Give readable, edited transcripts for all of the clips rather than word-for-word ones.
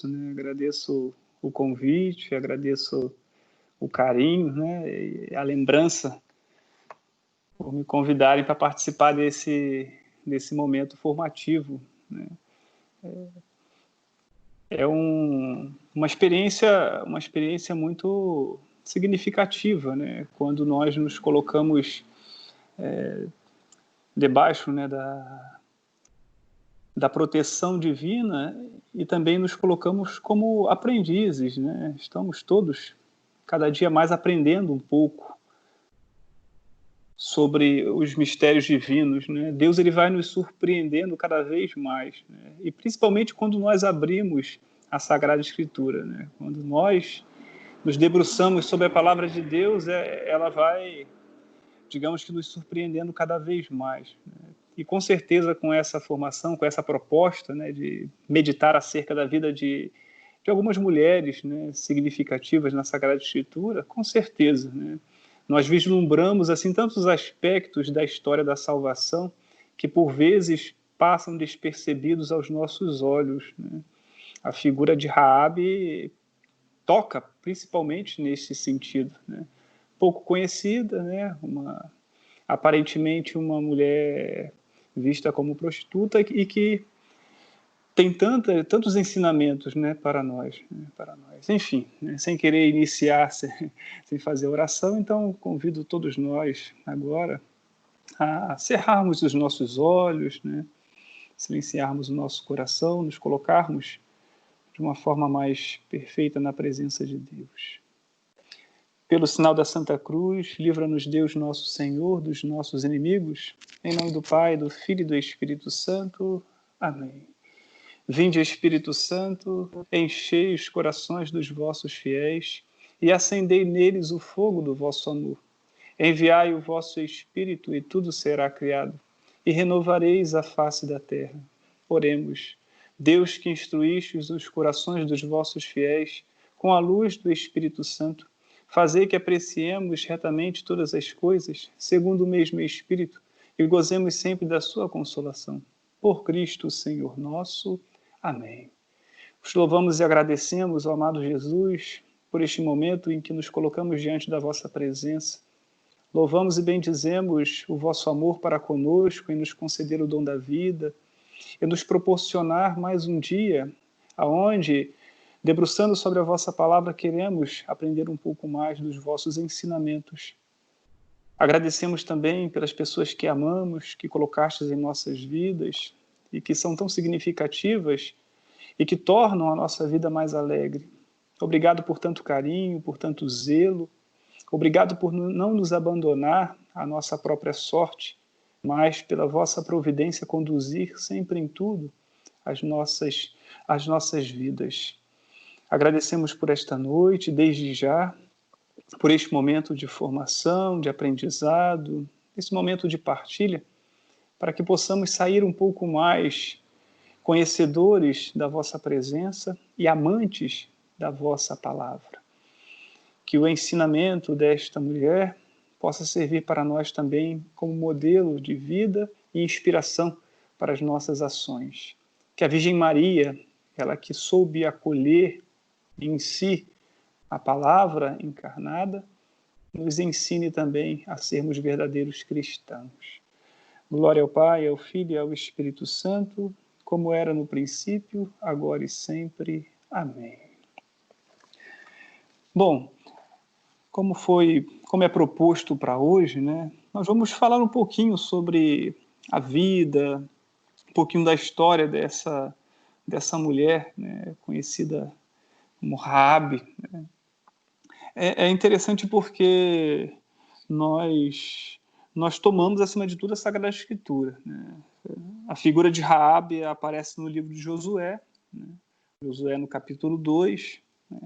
né? Agradeço o convite, agradeço o carinho, né? E a lembrança por me convidarem para participar desse momento formativo, né? É uma experiência muito significativa, né? Quando nós nos colocamos debaixo, né, da proteção divina e também nos colocamos como aprendizes, né? Estamos todos cada dia mais aprendendo um pouco sobre os mistérios divinos, né? Deus ele vai nos surpreendendo cada vez mais, né? E principalmente quando nós abrimos a Sagrada Escritura, né? Quando nós nos debruçamos sobre a palavra de Deus, ela vai, digamos que, nos surpreendendo cada vez mais, né? E com certeza com essa formação, com essa proposta, né, de meditar acerca da vida de algumas mulheres, né, significativas na Sagrada Escritura, com certeza, né, nós vislumbramos assim tantos aspectos da história da salvação que por vezes passam despercebidos aos nossos olhos, né? A figura de Raabe toca principalmente nesse sentido, né? Pouco conhecida, né? Aparentemente uma mulher vista como prostituta e que tem tantos ensinamentos, né, para nós, né, para nós. Enfim, né, sem querer iniciar, sem fazer oração, então convido todos nós agora a cerrarmos os nossos olhos, né, silenciarmos o nosso coração, nos colocarmos de uma forma mais perfeita na presença de Deus. Pelo sinal da Santa Cruz, livra-nos Deus nosso Senhor dos nossos inimigos. Em nome do Pai, do Filho e do Espírito Santo. Amém. Vinde, Espírito Santo, enchei os corações dos vossos fiéis e acendei neles o fogo do vosso amor. Enviai o vosso Espírito e tudo será criado, e renovareis a face da terra. Oremos. Deus que instruístes os corações dos vossos fiéis com a luz do Espírito Santo, fazei que apreciemos retamente todas as coisas, segundo o mesmo Espírito, e gozemos sempre da sua consolação. Por Cristo, Senhor nosso. Amém. Os louvamos e agradecemos, ó amado Jesus, por este momento em que nos colocamos diante da vossa presença. Louvamos e bendizemos o vosso amor para conosco em nos conceder o dom da vida e nos proporcionar mais um dia aonde, debruçando sobre a vossa palavra, queremos aprender um pouco mais dos vossos ensinamentos. Agradecemos também pelas pessoas que amamos, que colocastes em nossas vidas e que são tão significativas e que tornam a nossa vida mais alegre. Obrigado por tanto carinho, por tanto zelo. Obrigado por não nos abandonar à nossa própria sorte, mas pela vossa providência conduzir sempre em tudo as nossas vidas. Agradecemos por esta noite, desde já, por este momento de formação, de aprendizado, esse momento de partilha, para que possamos sair um pouco mais conhecedores da vossa presença e amantes da vossa palavra. Que o ensinamento desta mulher possa servir para nós também como modelo de vida e inspiração para as nossas ações. Que a Virgem Maria, ela que soube acolher em si a palavra encarnada, nos ensine também a sermos verdadeiros cristãos. Glória ao Pai, ao Filho e ao Espírito Santo, como era no princípio, agora e sempre. Amém. Bom, como é proposto para hoje, né, nós vamos falar um pouquinho sobre a vida, um pouquinho da história dessa mulher, né, conhecida como Raabe, né. É interessante porque nós tomamos, acima de tudo, a Sagrada Escritura, né? A figura de Raabe aparece no livro de Josué, né? Josué no capítulo 2, né?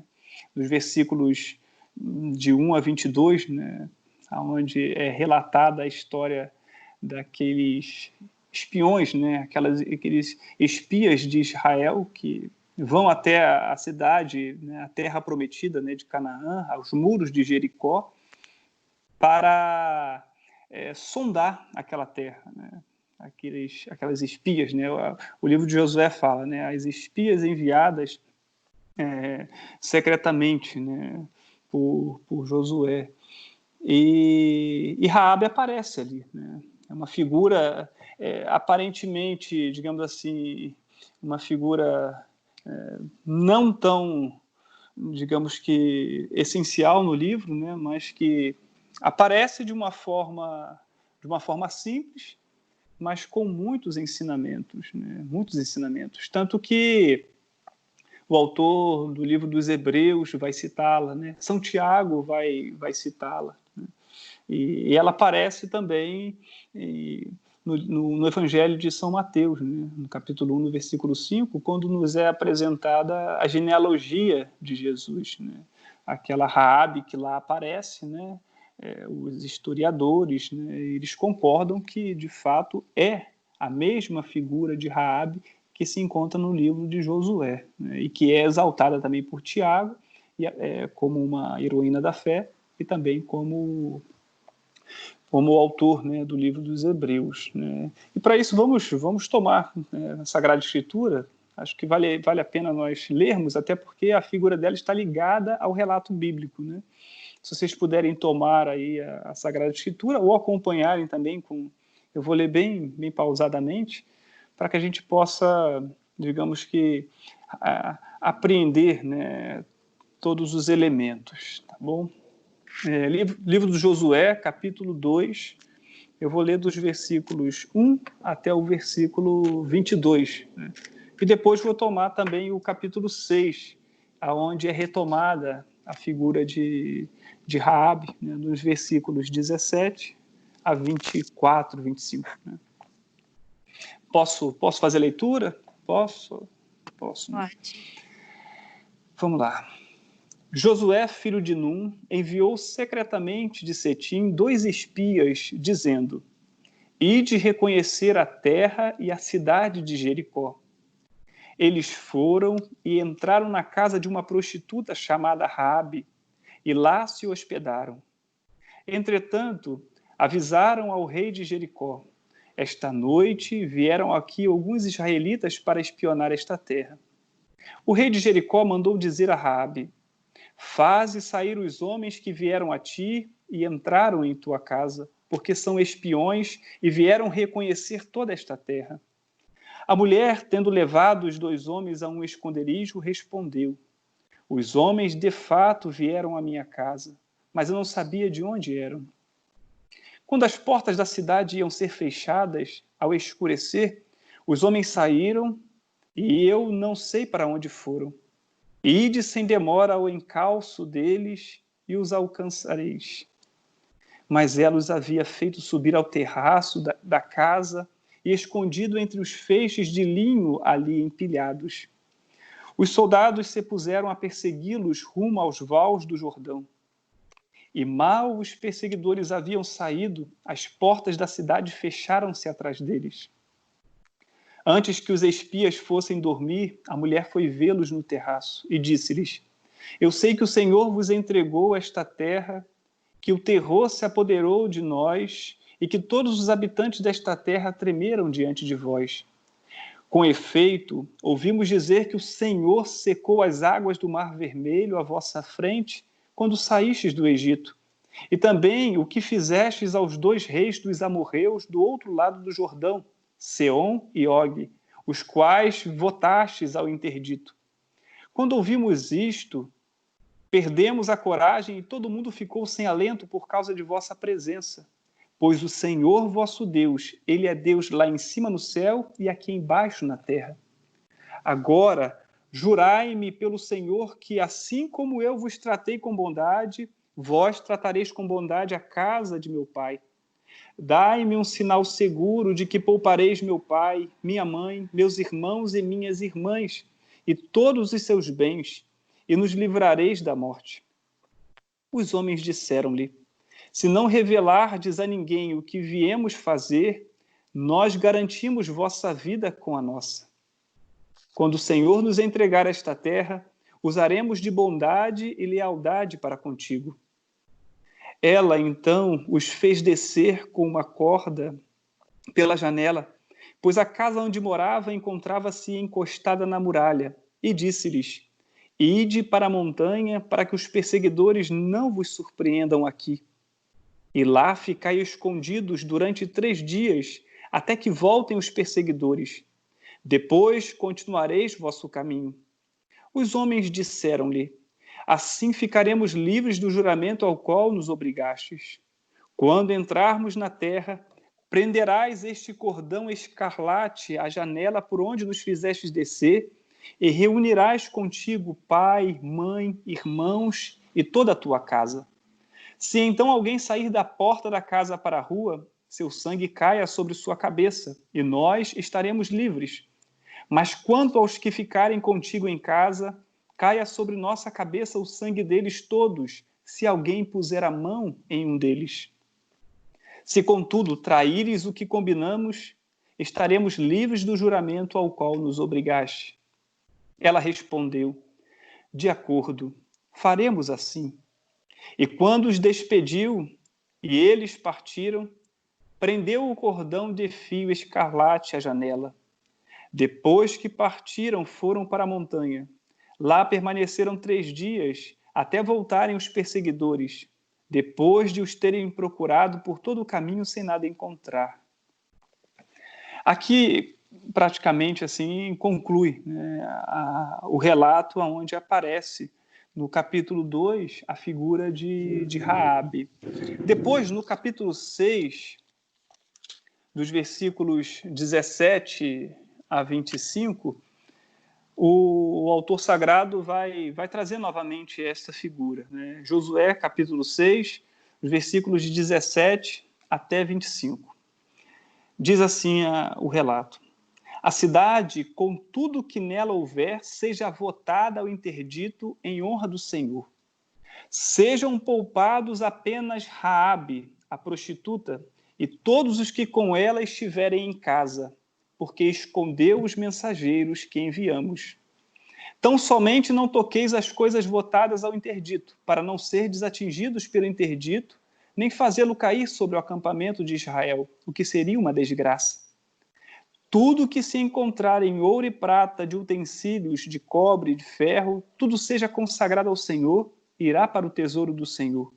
Dos versículos de 1 a 22, né? Onde é relatada a história daqueles espiões, né? Aqueles espias de Israel que vão até a cidade, né? A terra prometida, né? De Canaã, aos muros de Jericó, para sondar aquela terra, né? Aquelas espias, né? O livro de Josué fala, né? As espias enviadas secretamente, né, por Josué. E Raabe aparece ali, né? É uma figura aparentemente, digamos assim, uma figura não tão, digamos que, essencial no livro, né? Mas que aparece de uma forma simples, mas com muitos ensinamentos, né? Muitos ensinamentos. Tanto que o autor do livro dos Hebreus vai citá-la, né? São Tiago vai citá-la, né? E ela aparece também no Evangelho de São Mateus, né? No capítulo 1, no versículo 5, quando nos é apresentada a genealogia de Jesus, né? Aquela Raabe que lá aparece, né? Os historiadores, né? Eles concordam que, de fato, é a mesma figura de Raabe que se encontra no livro de Josué, né? E que é exaltada também por Tiago como uma heroína da fé e também como o autor, né, do livro dos Hebreus, né? E para isso vamos tomar, né, a Sagrada Escritura. Acho que vale a pena nós lermos, até porque a figura dela está ligada ao relato bíblico, né? Se vocês puderem tomar aí a Sagrada Escritura ou acompanharem também eu vou ler bem pausadamente, para que a gente possa, digamos que, apreender, né, todos os elementos, tá bom? Livro do Josué, capítulo 2, eu vou ler dos versículos 1 até o versículo 22, né? E depois vou tomar também o capítulo 6, onde é retomada a figura de Raabe, né, dos versículos 17 a 24, 25. Né? Posso fazer a leitura? Posso. Né? Vamos lá. Josué, filho de Num, enviou secretamente de Setim 2 espias, dizendo: Ide reconhecer a terra e a cidade de Jericó. Eles foram e entraram na casa de uma prostituta chamada Raabe, e lá se hospedaram. Entretanto, avisaram ao rei de Jericó: Esta noite vieram aqui alguns israelitas para espionar esta terra. O rei de Jericó mandou dizer a Raabe: Faze sair os homens que vieram a ti e entraram em tua casa, porque são espiões e vieram reconhecer toda esta terra. A mulher, tendo levado os 2 homens a um esconderijo, respondeu: Os homens de fato vieram à minha casa, mas eu não sabia de onde eram. Quando as portas da cidade iam ser fechadas, ao escurecer, os homens saíram e eu não sei para onde foram. Ide sem demora ao encalço deles e os alcançareis. Mas ela os havia feito subir ao terraço da casa e escondido entre os feixes de linho ali empilhados. Os soldados se puseram a persegui-los rumo aos vales do Jordão. E mal os perseguidores haviam saído, as portas da cidade fecharam-se atrás deles. Antes que os espias fossem dormir, a mulher foi vê-los no terraço e disse-lhes: Eu sei que o Senhor vos entregou esta terra, que o terror se apoderou de nós e que todos os habitantes desta terra tremeram diante de vós. Com efeito, ouvimos dizer que o Senhor secou as águas do Mar Vermelho à vossa frente quando saístes do Egito, e também o que fizestes aos 2 reis dos amorreus do outro lado do Jordão, Seom e Og, os quais votastes ao interdito. Quando ouvimos isto, perdemos a coragem e todo mundo ficou sem alento por causa de vossa presença. Pois o Senhor vosso Deus, Ele é Deus lá em cima no céu e aqui embaixo na terra. Agora, jurai-me pelo Senhor que, assim como eu vos tratei com bondade, vós tratareis com bondade a casa de meu pai. Dai-me um sinal seguro de que poupareis meu pai, minha mãe, meus irmãos e minhas irmãs, e todos os seus bens, e nos livrareis da morte. Os homens disseram-lhe: Se não revelardes a ninguém o que viemos fazer, nós garantimos vossa vida com a nossa. Quando o Senhor nos entregar esta terra, usaremos de bondade e lealdade para contigo. Ela, então, os fez descer com uma corda pela janela, pois a casa onde morava encontrava-se encostada na muralha, e disse-lhes: Ide para a montanha, para que os perseguidores não vos surpreendam aqui. E lá ficai escondidos durante 3 dias, até que voltem os perseguidores. Depois continuareis vosso caminho. Os homens disseram-lhe: assim ficaremos livres do juramento ao qual nos obrigastes. Quando entrarmos na terra, prenderás este cordão escarlate à janela por onde nos fizestes descer, e reunirás contigo pai, mãe, irmãos e toda a tua casa. Se então alguém sair da porta da casa para a rua, seu sangue caia sobre sua cabeça, e nós estaremos livres. Mas quanto aos que ficarem contigo em casa, caia sobre nossa cabeça o sangue deles todos, se alguém puser a mão em um deles. Se, contudo, traíres o que combinamos, estaremos livres do juramento ao qual nos obrigaste. Ela respondeu: de acordo, faremos assim. E quando os despediu e eles partiram, prendeu o cordão de fio escarlate à janela. Depois que partiram, foram para a montanha. Lá permaneceram 3 dias, até voltarem os perseguidores, depois de os terem procurado por todo o caminho sem nada encontrar. Aqui, praticamente assim, conclui, né, o relato onde aparece, no capítulo 2, a figura de Raabe. Depois, no capítulo 6, dos versículos 17 a 25, o autor sagrado vai trazer novamente essa figura, né? Josué, capítulo 6, versículos de 17 até 25. Diz assim o relato: a cidade, com tudo que nela houver, seja votada ao interdito em honra do Senhor. Sejam poupados apenas Raabe, a prostituta, e todos os que com ela estiverem em casa, porque escondeu os mensageiros que enviamos. Tão somente não toqueis as coisas votadas ao interdito, para não serdes atingidos pelo interdito, nem fazê-lo cair sobre o acampamento de Israel, o que seria uma desgraça. Tudo que se encontrar em ouro e prata, de utensílios, de cobre, de ferro, tudo seja consagrado ao Senhor, irá para o tesouro do Senhor.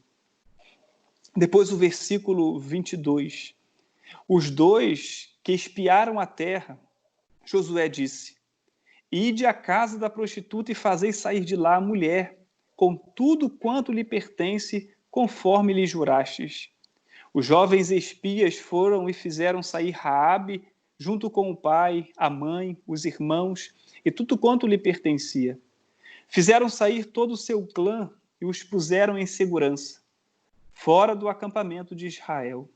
Depois o versículo 22. Os 2 que espiaram a terra, Josué disse: ide à casa da prostituta e fazeis sair de lá a mulher, com tudo quanto lhe pertence, conforme lhe jurastes. Os jovens espias foram e fizeram sair Raabe, junto com o pai, a mãe, os irmãos e tudo quanto lhe pertencia. Fizeram sair todo o seu clã e os puseram em segurança, fora do acampamento de Israel.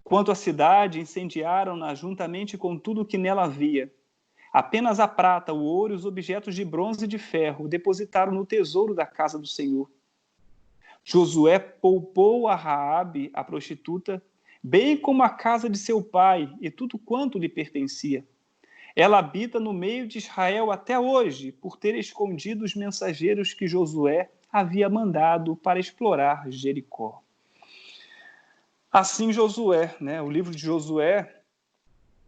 Quanto à cidade, incendiaram-na juntamente com tudo o que nela havia. Apenas a prata, o ouro e os objetos de bronze e de ferro depositaram no tesouro da casa do Senhor. Josué poupou a Raabe, a prostituta, bem como a casa de seu pai e tudo quanto lhe pertencia. Ela habita no meio de Israel até hoje, por ter escondido os mensageiros que Josué havia mandado para explorar Jericó. Assim Josué, né, o livro de Josué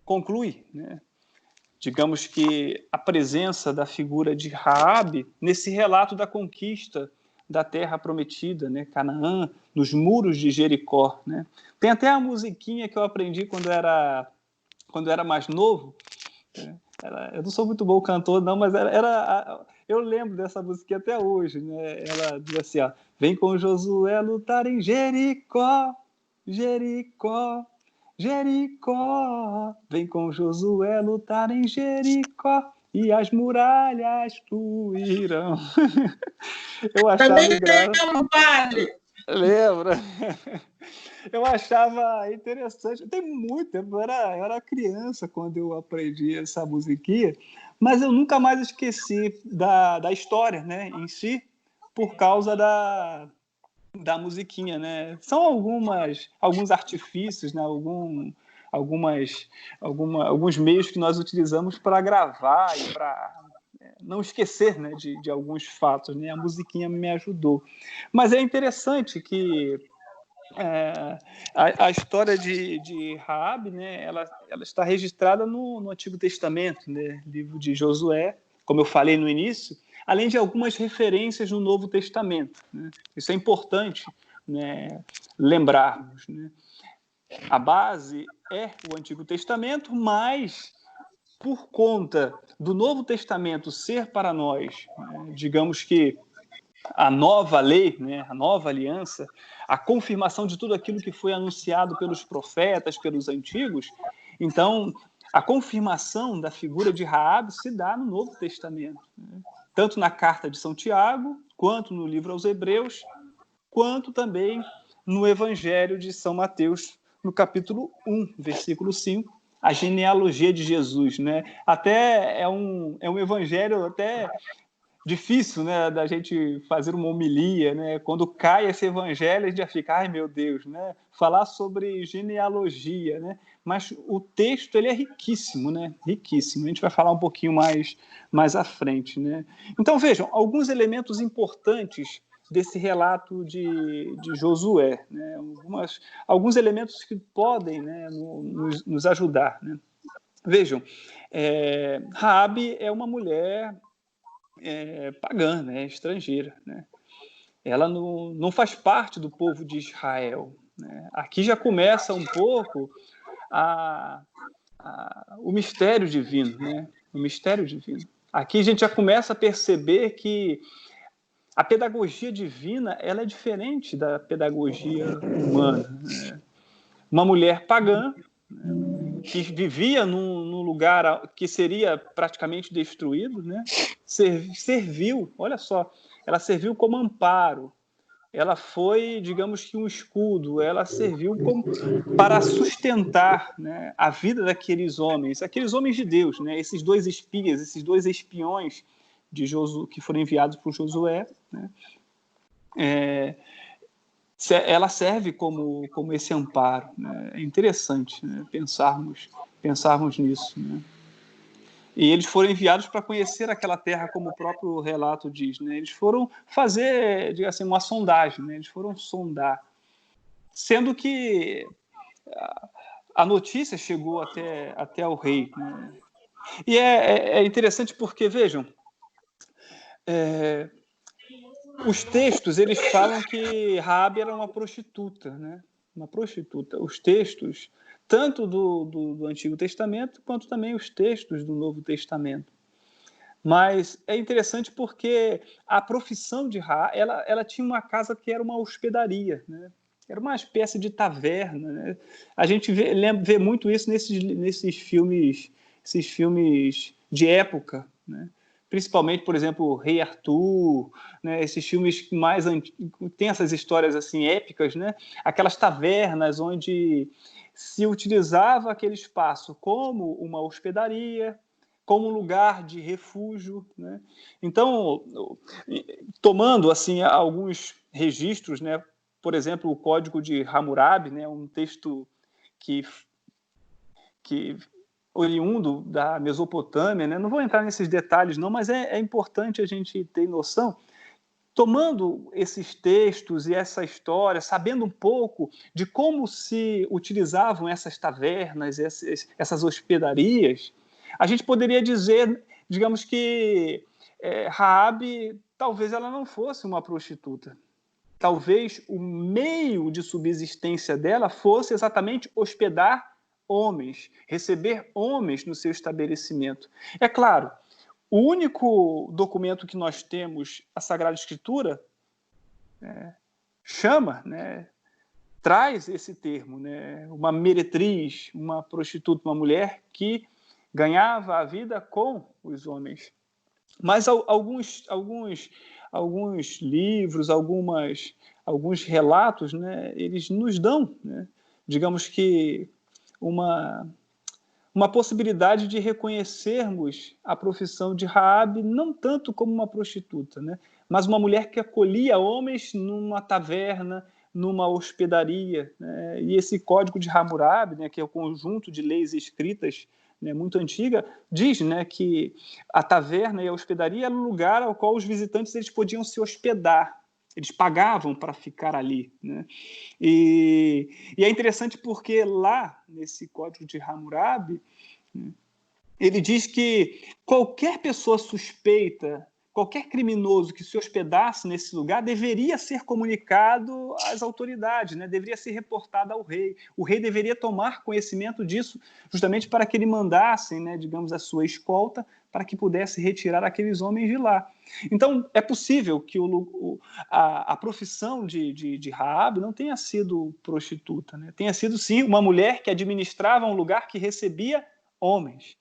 conclui, né? Digamos que a presença da figura de Raabe nesse relato da conquista da terra prometida, né, Canaã, nos muros de Jericó, né? Tem até a musiquinha que eu aprendi quando era mais novo. Eu não sou muito bom cantor, não, mas eu lembro dessa musiquinha até hoje, né? Ela diz assim, ó: vem com Josué lutar em Jericó, Jericó, Jericó, vem com Josué lutar em Jericó, e as muralhas ruirão. Eu achava Também lembro, padre. Lembra? Eu achava interessante. Tem muito tempo, eu era criança quando eu aprendi essa musiquinha, mas eu nunca mais esqueci da história, né, em si, por causa da musiquinha, né? São alguns artifícios, né? Alguns meios que nós utilizamos para gravar e para não esquecer, né, de alguns fatos, né? A musiquinha me ajudou. Mas é interessante que a história de Raabe, né? Ela está registrada no Antigo Testamento, né? Livro de Josué, como eu falei no início. além de algumas referências no Novo Testamento, né? Isso é importante, né, lembrarmos, né? A base é o Antigo Testamento, mas por conta do Novo Testamento ser para nós, né, digamos que a nova lei, né, a nova aliança, a confirmação de tudo aquilo que foi anunciado pelos profetas, pelos antigos, então a confirmação da figura de Raabe se dá no Novo Testamento, né? Tanto na carta de São Tiago, quanto no livro aos Hebreus, quanto também no Evangelho de São Mateus, no capítulo 1, versículo 5, a genealogia de Jesus, né? Até é um evangelho até difícil, né, da gente fazer uma homilia, né? Quando cai esse evangelho, a gente já fica, ai meu Deus, né? Falar sobre genealogia, né? Mas o texto ele é riquíssimo, né? Riquíssimo. A gente vai falar um pouquinho mais à frente, né? Então vejam alguns elementos importantes desse relato de Josué, né? Alguns elementos que podem, né, nos ajudar, né? Vejam, Raabe é uma mulher pagã, né, estrangeira, né? Ela não faz parte do povo de Israel, né? Aqui já começa um pouco o mistério divino, né? O mistério divino. Aqui a gente já começa a perceber que a pedagogia divina ela é diferente da pedagogia humana, né? Uma mulher pagã, né, que vivia num lugar que seria praticamente destruído, né? Serviu, olha só, ela serviu como amparo, ela foi, digamos que um escudo, ela serviu para sustentar, né, a vida daqueles homens de Deus, né? Esses dois espias, esses dois espiões de Josué, que foram enviados por Josué, né? Ela serve como esse amparo, né? É interessante, né, pensarmos nisso, né? E eles foram enviados para conhecer aquela terra, como o próprio relato diz, né? Eles foram fazer, digamos assim, uma sondagem, né? Eles foram sondar, sendo que a notícia chegou até o rei, né? E é interessante porque, vejam, os textos eles falam que Raabe era uma prostituta, né? Uma prostituta. Os textos, tanto do Antigo Testamento, quanto também os textos do Novo Testamento. Mas é interessante porque a profissão de Raabe, ela tinha uma casa que era uma hospedaria, né? Era uma espécie de taverna, né? A gente vê muito isso nesses filmes de época, né? Principalmente, por exemplo, o Rei Arthur, né? Esses filmes mais tem essas histórias assim épicas, né? Aquelas tavernas onde se utilizava aquele espaço como uma hospedaria, como um lugar de refúgio, né? Então, tomando assim alguns registros, né? Por exemplo, o Código de Hammurabi, né? Um texto que oriundo da Mesopotâmia, né? Não vou entrar nesses detalhes não, mas é importante a gente ter noção. Tomando esses textos e essa história, sabendo um pouco de como se utilizavam essas tavernas, essas hospedarias, a gente poderia dizer, digamos que Raabe, talvez ela não fosse uma prostituta. Talvez o meio de subsistência dela fosse exatamente hospedar homens, receber homens no seu estabelecimento. É claro, o único documento que nós temos, a Sagrada Escritura, chama, né, traz esse termo, né, uma meretriz, uma prostituta, uma mulher que ganhava a vida com os homens. Mas alguns livros, alguns relatos, né, eles nos dão, né, digamos que uma possibilidade de reconhecermos a profissão de Raabe não tanto como uma prostituta, né, mas uma mulher que acolhia homens numa taverna, numa hospedaria, né? E esse Código de Hammurabi, né, que é o conjunto de leis escritas, né, muito antiga, diz, né, que a taverna e a hospedaria era o lugar ao qual os visitantes eles podiam se hospedar. Eles pagavam para ficar ali, né? E é interessante porque lá, nesse Código de Hammurabi, ele diz que qualquer pessoa suspeita qualquer criminoso que se hospedasse nesse lugar deveria ser comunicado às autoridades, né? Deveria ser reportado ao rei. O rei deveria tomar conhecimento disso, justamente para que ele mandasse, né, digamos, a sua escolta, para que pudesse retirar aqueles homens de lá. Então, é possível que a profissão de Raabe não tenha sido prostituta, né? Tenha sido, sim, uma mulher que administrava um lugar que recebia homens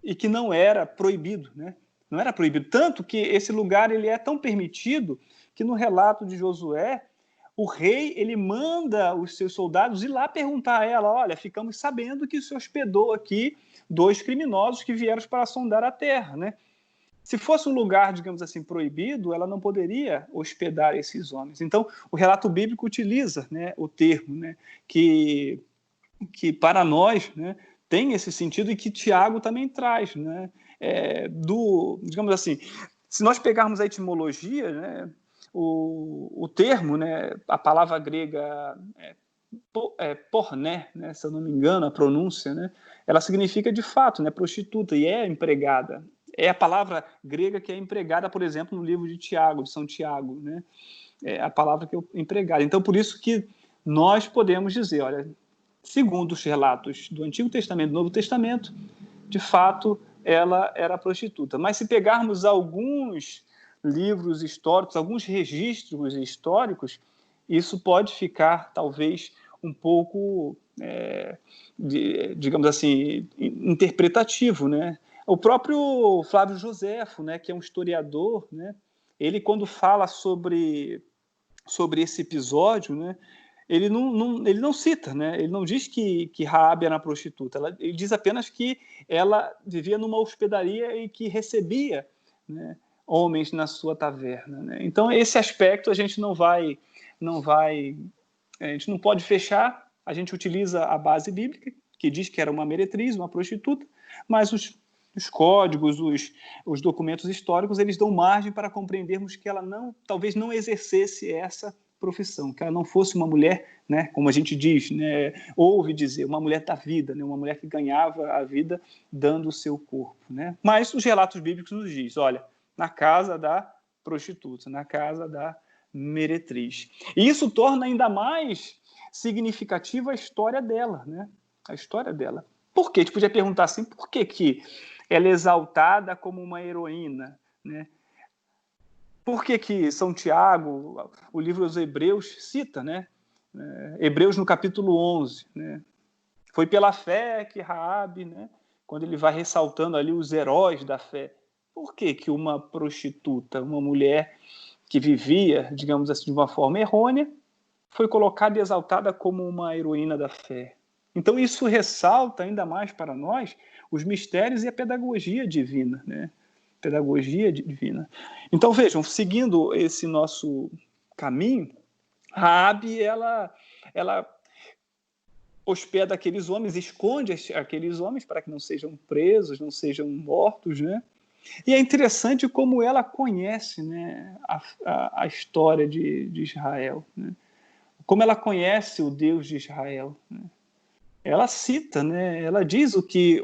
e que não era proibido, né? Não era proibido. Tanto que esse lugar ele é tão permitido que no relato de Josué, o rei ele manda os seus soldados ir lá perguntar a ela: olha, ficamos sabendo que se hospedou aqui 2 criminosos que vieram para sondar a terra, né? Se fosse um lugar, digamos assim, proibido, ela não poderia hospedar esses homens. Então, o relato bíblico utiliza, né, o termo, né, que para nós, né, tem esse sentido e que Tiago também traz, né, digamos assim, se nós pegarmos a etimologia, né, o termo, né, a palavra grega porné, né, se eu não me engano, a pronúncia, né, ela significa de fato, né, prostituta, e é empregada. É a palavra grega que é empregada, por exemplo, no livro de Tiago, de São Tiago, né? É a palavra que é empregada. Então, por isso que nós podemos dizer, olha, segundo os relatos do Antigo Testamento e do Novo Testamento, de fato, ela era prostituta. Mas se pegarmos alguns livros históricos, alguns registros históricos, isso pode ficar, talvez, um pouco, digamos assim, interpretativo, né? O próprio Flávio Joséfo, né, que é um historiador, né, ele, quando fala sobre esse episódio, né, ele não cita, né, ele não diz que Raabe era uma prostituta, ele diz apenas que ela vivia numa hospedaria e que recebia, né, homens na sua taverna, né? Então, esse aspecto a gente a gente não pode fechar, a gente utiliza a base bíblica, que diz que era uma meretriz, uma prostituta, mas os códigos, os documentos históricos, eles dão margem para compreendermos que ela talvez não exercesse essa profissão, que ela não fosse uma mulher, né, como a gente diz, né, ouve dizer, uma mulher da vida, né, uma mulher que ganhava a vida dando o seu corpo, né? Mas os relatos bíblicos nos diz, olha, na casa da prostituta, na casa da meretriz. E isso torna ainda mais significativa a história dela, né? A história dela. Por quê? A gente podia perguntar assim, por que ela é exaltada como uma heroína, né? Por que São Tiago, o livro dos Hebreus, cita, né? Hebreus no capítulo 11, né? Foi pela fé que Raabe, né, quando ele vai ressaltando ali os heróis da fé, por que uma prostituta, uma mulher que vivia, digamos assim, de uma forma errônea, foi colocada e exaltada como uma heroína da fé? Então, isso ressalta ainda mais para nós os mistérios e a pedagogia divina, né? Pedagogia divina. Então, vejam, seguindo esse nosso caminho, Raabe, ela hospeda aqueles homens, esconde aqueles homens para que não sejam presos, não sejam mortos, né? E é interessante como ela conhece, né, a história de Israel, né? Como ela conhece o Deus de Israel, né? Ela cita, né? Ela diz o que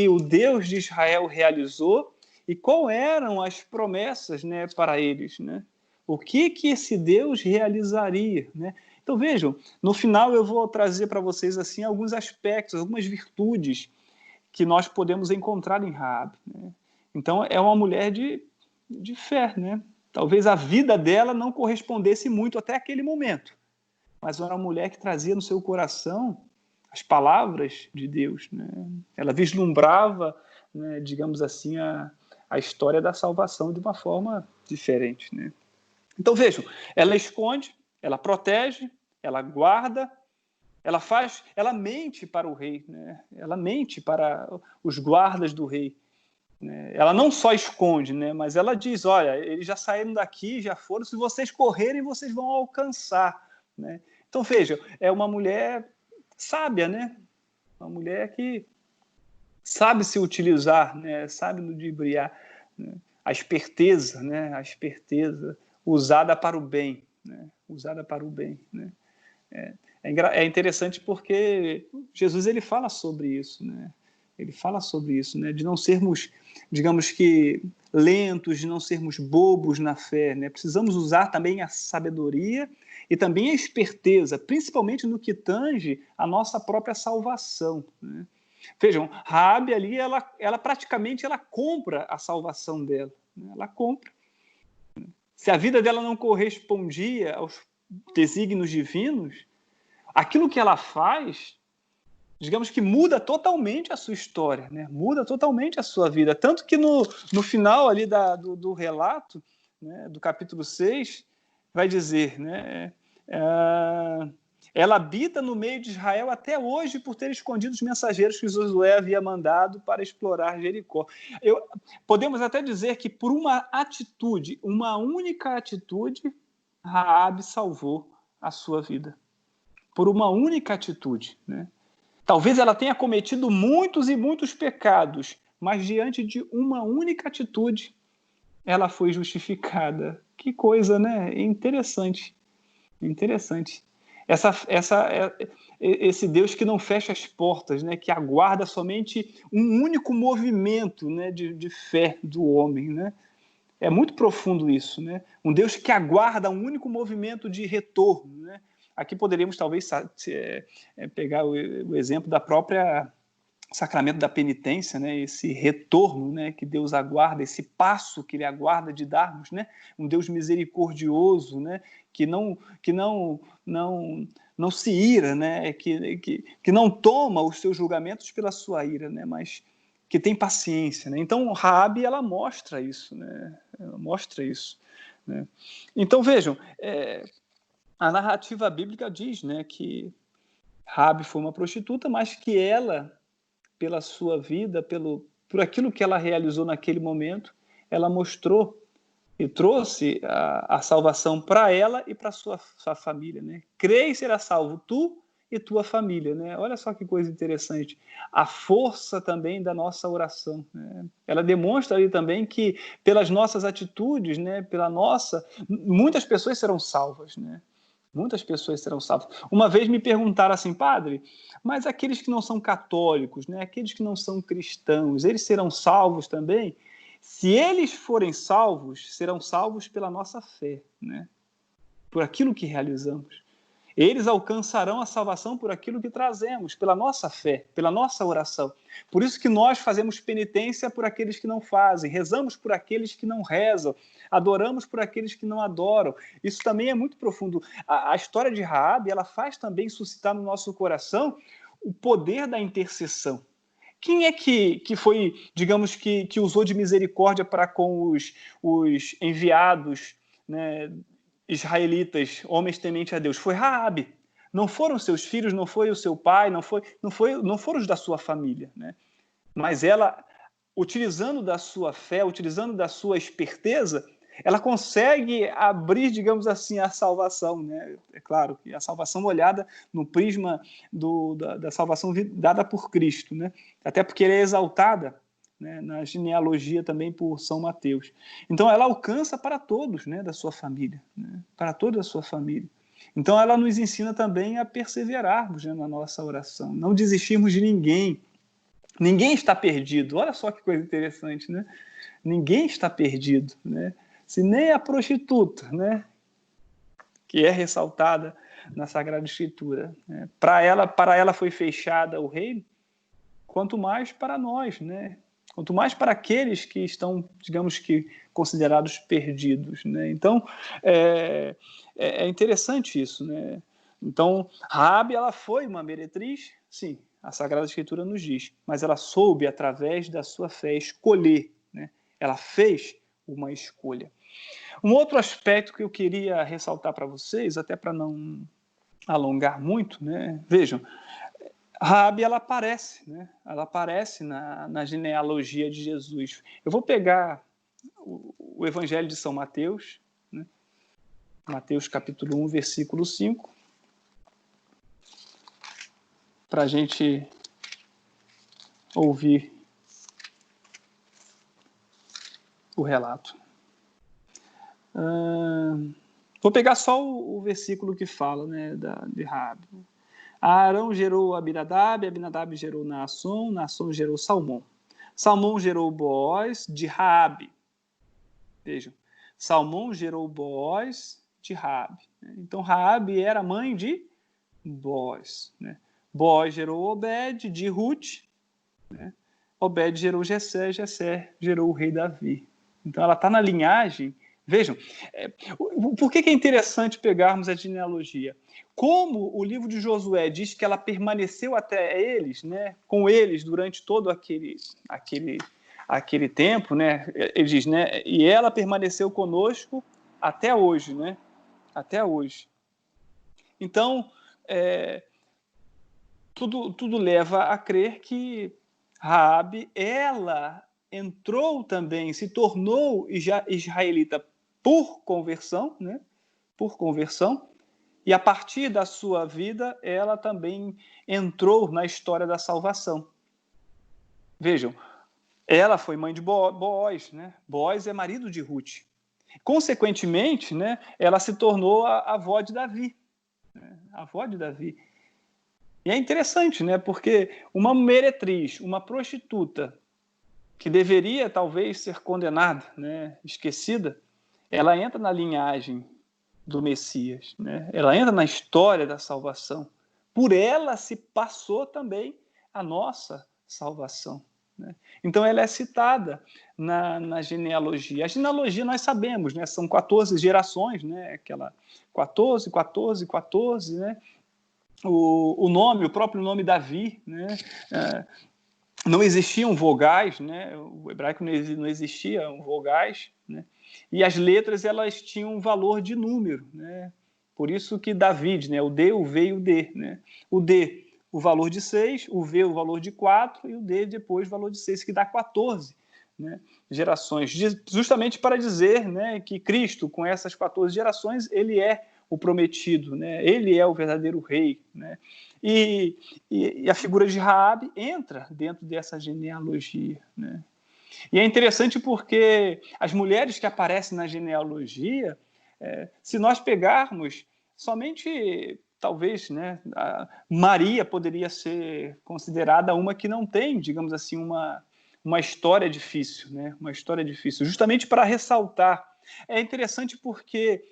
o Deus de Israel realizou e quais eram as promessas, né, para eles, né? O que esse Deus realizaria, né? Então vejam, no final eu vou trazer para vocês assim alguns aspectos, algumas virtudes que nós podemos encontrar em Raabe, né? Então é uma mulher de fé, né? Talvez a vida dela não correspondesse muito até aquele momento, mas era uma mulher que trazia no seu coração as palavras de Deus, né? Ela vislumbrava, né, digamos assim, a história da salvação de uma forma diferente, né? Então vejam, ela esconde, ela protege, ela guarda, ela mente para o rei, né? Ela mente para os guardas do rei, né? Ela não só esconde, né, mas ela diz, olha, eles já saíram daqui, já foram, se vocês correrem, vocês vão alcançar, né? Então veja, é uma mulher sábia, né? Uma mulher que sabe se utilizar, né? Sabe ludibriar, né? A esperteza, né? A esperteza usada para o bem, né? Usada para o bem, né? É interessante porque Jesus ele fala sobre isso, né? Ele fala sobre isso, né? De não sermos, digamos que, lentos, de não sermos bobos na fé, né? Precisamos usar também a sabedoria e também a esperteza, principalmente no que tange a nossa própria salvação, né? Vejam, Raabe ali, ela praticamente ela compra a salvação dela, né? Ela compra. Se a vida dela não correspondia aos desígnios divinos, aquilo que ela faz, digamos que muda totalmente a sua história, né? Muda totalmente a sua vida. Tanto que no final ali do relato, né, do capítulo 6, vai dizer, né, ela habita no meio de Israel até hoje por ter escondido os mensageiros que Josué havia mandado para explorar Jericó. Podemos até dizer que por uma atitude, uma única atitude, Raabe salvou a sua vida. Por uma única atitude, né? Talvez ela tenha cometido muitos e muitos pecados, mas diante de uma única atitude, ela foi justificada. Que coisa, né? Interessante. Interessante. Esse Deus que não fecha as portas, né? Que aguarda somente um único movimento, né? de fé do homem, né? É muito profundo isso, né? Um Deus que aguarda um único movimento de retorno, né? Aqui poderíamos talvez pegar o exemplo da própria sacramento da penitência, né? Esse retorno, né? Que Deus aguarda, esse passo que Ele aguarda de darmos, né? Um Deus misericordioso, né? Que não se ira, né? Que não toma os seus julgamentos pela sua ira, né? Mas que tem paciência, né? Então, Raabe, ela mostra isso, né? Ela mostra isso, né? Então, vejam, a narrativa bíblica diz, né, que Raabe foi uma prostituta, mas que ela, pela sua vida, por aquilo que ela realizou naquele momento, ela mostrou e trouxe a salvação para ela e para sua família, né? Crê e será salvo tu e tua família, né? Olha só que coisa interessante. A força também da nossa oração, né? Ela demonstra ali também que pelas nossas atitudes, né, muitas pessoas serão salvas, né? Muitas pessoas serão salvas. Uma vez me perguntaram assim, padre, mas aqueles que não são católicos, né, aqueles que não são cristãos, eles serão salvos também? Se eles forem salvos, serão salvos pela nossa fé, né? Por aquilo que realizamos. Eles alcançarão a salvação por aquilo que trazemos, pela nossa fé, pela nossa oração. Por isso que nós fazemos penitência por aqueles que não fazem, rezamos por aqueles que não rezam, adoramos por aqueles que não adoram. Isso também é muito profundo. A história de Raabe, ela faz também suscitar no nosso coração o poder da intercessão. Quem é que foi, digamos, que usou de misericórdia para com os enviados, né, israelitas, homens tementes a Deus? Foi Raabe. Não foram seus filhos, não foi o seu pai, não foram os da sua família, né? Mas ela, utilizando da sua fé, utilizando da sua esperteza, ela consegue abrir, digamos assim, a salvação, né? É claro que a salvação olhada no prisma da salvação dada por Cristo, né? Até porque ela é exaltada, né, na genealogia também por São Mateus. Então ela alcança para todos, né, da sua família, né? Para toda a sua família. Então ela nos ensina também a perseverarmos, né, na nossa oração, não desistirmos de ninguém. Ninguém está perdido. Olha só que coisa interessante, né? Ninguém está perdido, né? Se nem a prostituta, né, que é ressaltada na Sagrada Escritura, né? Para ela foi fechada o reino, quanto mais para nós, né? Quanto mais para aqueles que estão, digamos que, considerados perdidos, né? Então, é interessante isso, né? Então, Raabe, ela foi uma meretriz, sim, a Sagrada Escritura nos diz, mas ela soube, através da sua fé, escolher, né? Ela fez uma escolha. Um outro aspecto que eu queria ressaltar para vocês, até para não alongar muito, né? Vejam, Raabe, ela aparece, né? Ela aparece na genealogia de Jesus. Eu vou pegar o Evangelho de São Mateus, né? Mateus capítulo 1, versículo 5, para a gente ouvir o relato. Vou pegar só o versículo que fala, né, de Raabe. Arão gerou Abinadab, Abinadab gerou Naasson, Naasson gerou Salmão. Salmão gerou Boaz de Raabe. Vejam, Salmão gerou Booz de Raabe. Então, Raabe era mãe de Booz. Né? Booz gerou Obed de Ruth. Né? Obed gerou Jessé, Jessé gerou o rei Davi. Então, ela está na linhagem. Vejam, por que é interessante pegarmos a genealogia? Como o livro de Josué diz que ela permaneceu até eles, né, com eles durante todo aquele tempo, né, ele diz, né, e ela permaneceu conosco até hoje, né, até hoje. Então, tudo leva a crer que Raabe, ela entrou também, se tornou israelita por conversão, né? Por conversão, e a partir da sua vida, ela também entrou na história da salvação. Vejam, ela foi mãe de Booz, né? Booz é marido de Ruth. Consequentemente, né, ela se tornou a avó de Davi. Né? A avó de Davi. E é interessante, né? Porque uma meretriz, uma prostituta, que deveria talvez ser condenada, né, esquecida, ela entra na linhagem do Messias, né? Ela entra na história da salvação. Por ela se passou também a nossa salvação. Né? Então ela é citada na genealogia. A genealogia nós sabemos, né? São 14 gerações, né? Aquela 14, 14, 14, né? O próprio nome Davi, né? Não existiam vogais, né? O hebraico não existia vogais, né? E as letras elas tinham um valor de número, né? Por isso que David, né? O D, o V e o D, né? O D, o valor de 6, o V, o valor de 4 e o D depois o valor de 6, que dá 14, né? Gerações, justamente para dizer, né, que Cristo, com essas 14 gerações, ele é o prometido, né? Ele é o verdadeiro rei, né? E a figura de Raabe entra dentro dessa genealogia, né? E é interessante porque as mulheres que aparecem na genealogia, se nós pegarmos somente, talvez, né, Maria poderia ser considerada uma que não tem, digamos assim, uma história difícil, né? Uma história difícil, justamente para ressaltar. É interessante porque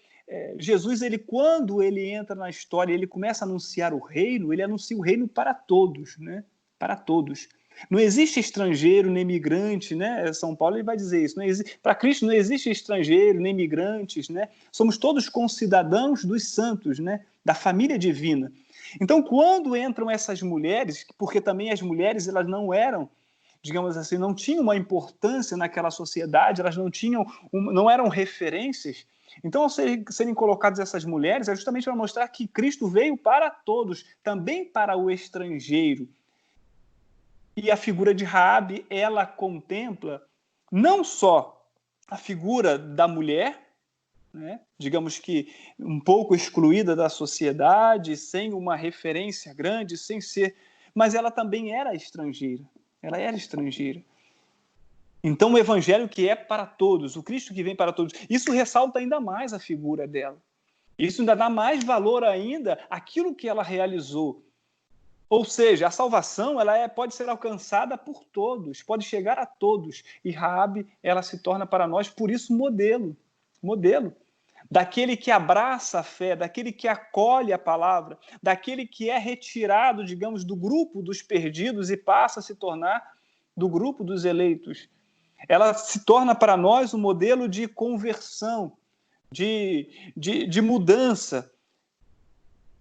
Jesus, quando ele entra na história, ele começa a anunciar o reino, ele anuncia o reino para todos, né? Para todos. Não existe estrangeiro nem migrante, né? São Paulo ele vai dizer isso. Para Cristo não existe estrangeiro nem migrantes, né? Somos todos concidadãos dos santos, né? Da família divina. Então, quando entram essas mulheres, porque também as mulheres elas não eram, digamos assim, não tinham uma importância naquela sociedade, elas não eram referências. Então, ao serem colocadas essas mulheres, é justamente para mostrar que Cristo veio para todos, também para o estrangeiro. E a figura de Raabe, ela contempla não só a figura da mulher, né, digamos que um pouco excluída da sociedade, sem uma referência grande, sem ser, mas ela também era estrangeira. Ela era estrangeira. Então, o evangelho que é para todos, o Cristo que vem para todos, isso ressalta ainda mais a figura dela. Isso ainda dá mais valor ainda àquilo que ela realizou. Ou seja, a salvação pode ser alcançada por todos, pode chegar a todos. E Raabe, ela se torna para nós, por isso, modelo. Daquele que abraça a fé, daquele que acolhe a palavra, daquele que é retirado, digamos, do grupo dos perdidos e passa a se tornar do grupo dos eleitos. Ela se torna para nós um modelo de conversão, de mudança,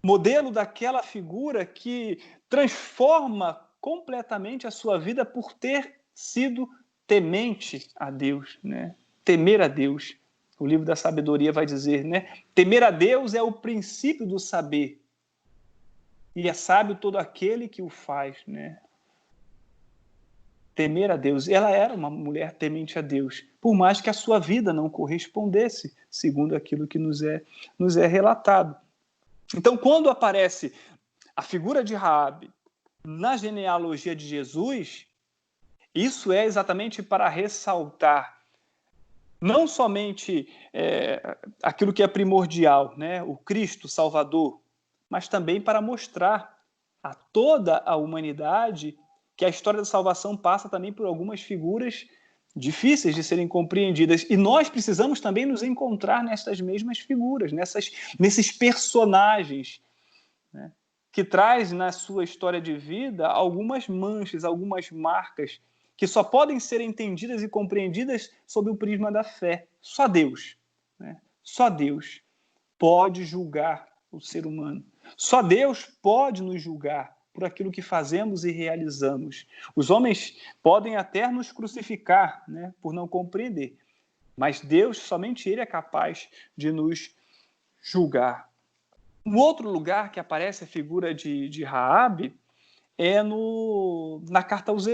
modelo daquela figura que transforma completamente a sua vida por ter sido temente a Deus, né? Temer a Deus. O livro da sabedoria vai dizer, né? Temer a Deus é o princípio do saber. E é sábio todo aquele que o faz, né? Temer a Deus. Ela era uma mulher temente a Deus, por mais que a sua vida não correspondesse, segundo aquilo que nos é relatado. Então, quando aparece a figura de Raabe na genealogia de Jesus, isso é exatamente para ressaltar não somente aquilo que é primordial, né, o Cristo Salvador, mas também para mostrar a toda a humanidade que a história da salvação passa também por algumas figuras difíceis de serem compreendidas. E nós precisamos também nos encontrar nessas mesmas figuras, nesses personagens, né, que traz na sua história de vida algumas manchas, algumas marcas, que só podem ser entendidas e compreendidas sob o prisma da fé. Só Deus, né? Só Deus pode julgar o ser humano. Só Deus pode nos julgar por aquilo que fazemos e realizamos. Os homens podem até nos crucificar, né, por não compreender, mas Deus, somente Ele é capaz de nos julgar. Um outro lugar que aparece a figura de Raabe é na carta aos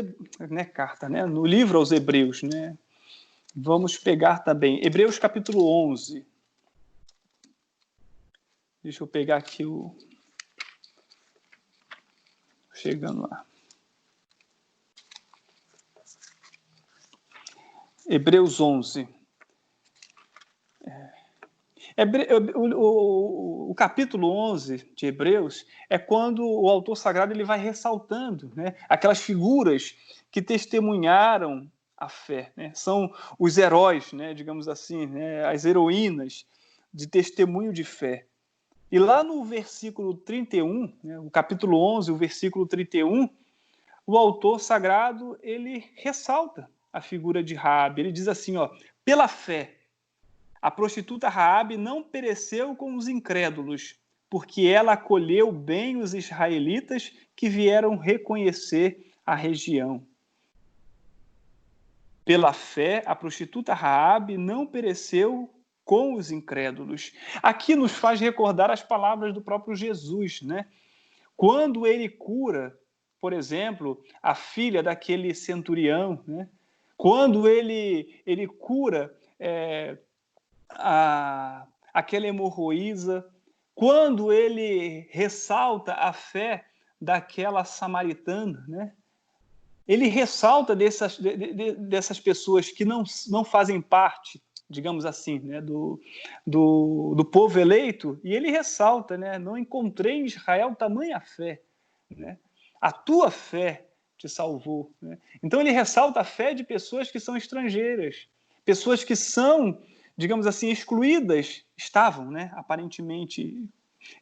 no livro aos Hebreus, né? Vamos pegar também Hebreus capítulo 11. Deixa eu pegar aqui chegando lá. Hebreus 11. O capítulo 11 de Hebreus é quando o autor sagrado ele vai ressaltando, né, aquelas figuras que testemunharam a fé, né? São os heróis, né, digamos assim, né, as heroínas de testemunho de fé. E lá no versículo 31, né, o capítulo 11, o versículo 31, o autor sagrado ele ressalta a figura de Raabe. Ele diz assim, ó, pela fé, a prostituta Raabe não pereceu com os incrédulos, porque ela acolheu bem os israelitas que vieram reconhecer a região. Pela fé, a prostituta Raabe não pereceu com os incrédulos. Aqui nos faz recordar as palavras do próprio Jesus, né? Quando ele cura, por exemplo, a filha daquele centurião, né? Quando ele cura aquela hemorroísa, quando ele ressalta a fé daquela samaritana, né? Ele ressalta dessas pessoas que não fazem parte, digamos assim, né, do povo eleito, e ele ressalta, né, não encontrei em Israel tamanha fé, né? A tua fé te salvou, né? Então ele ressalta a fé de pessoas que são estrangeiras, pessoas que são, digamos assim, excluídas, estavam, né, aparentemente